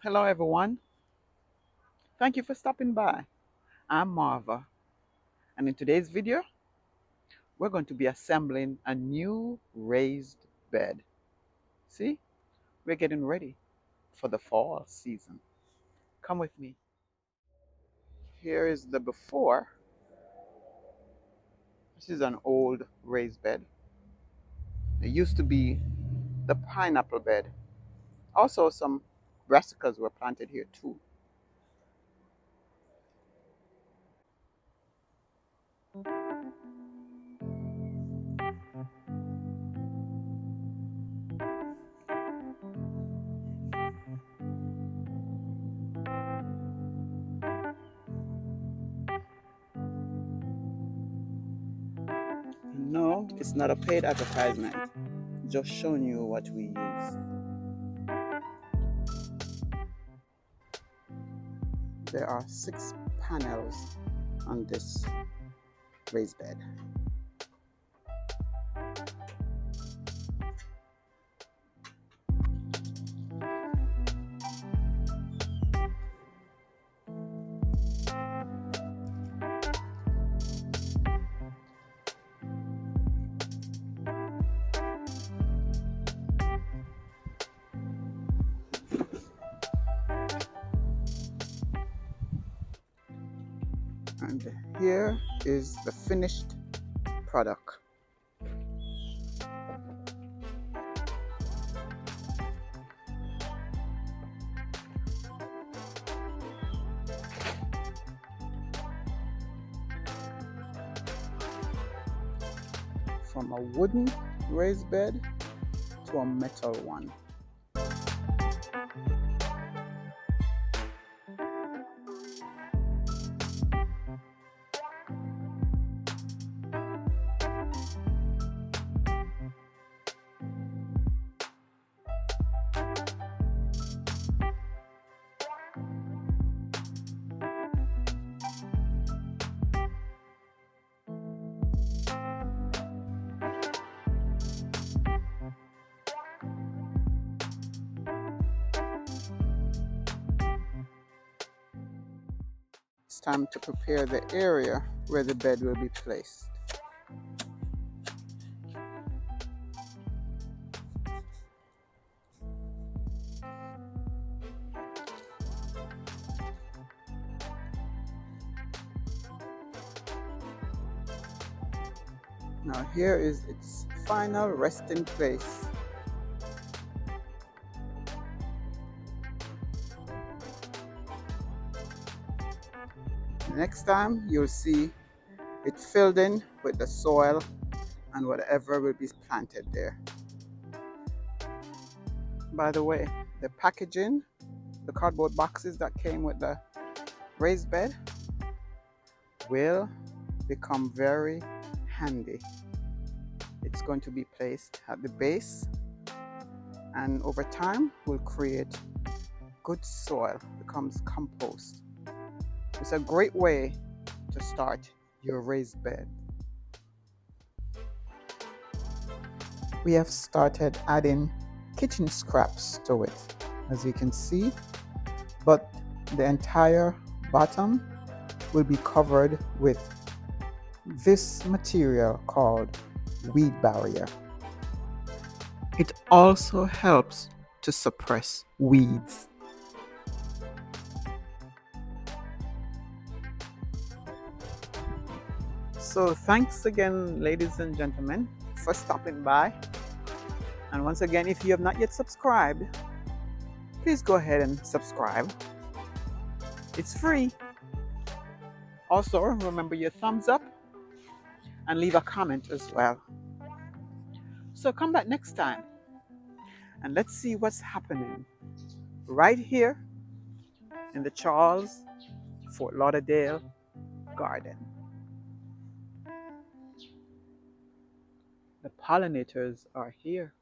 Hello, everyone. Thank you for stopping by. I'm Marva, and in today's video, we're going to be assembling a new raised bed. See, we're getting ready for the fall season. Come with me. Here is the before. This is an old raised bed. It used to be the pineapple bed. Also, some brassicas were planted here too. No, it's not a paid advertisement. Just showing you what we use. There are 6 panels on this raised bed. And here is the finished product. From a wooden raised bed to a metal one. It's time to prepare the area where the bed will be placed. Now here is its final resting place. Next time you'll see it filled in with the soil and whatever will be planted there. By the way, the packaging, the cardboard boxes that came with the raised bed will become very handy. It's going to be placed at the base, and over time will create good soil, becomes compost. It's a great way to start your raised bed. We have started adding kitchen scraps to it, as you can see, but the entire bottom will be covered with this material called weed barrier. It also helps to suppress weeds. So thanks again, ladies and gentlemen, for stopping by. And once again, if you have not yet subscribed, please go ahead and subscribe. It's free. Also, remember your thumbs up and leave a comment as well. So come back next time and let's see what's happening right here in the Charles Fort Lauderdale garden. The pollinators are here.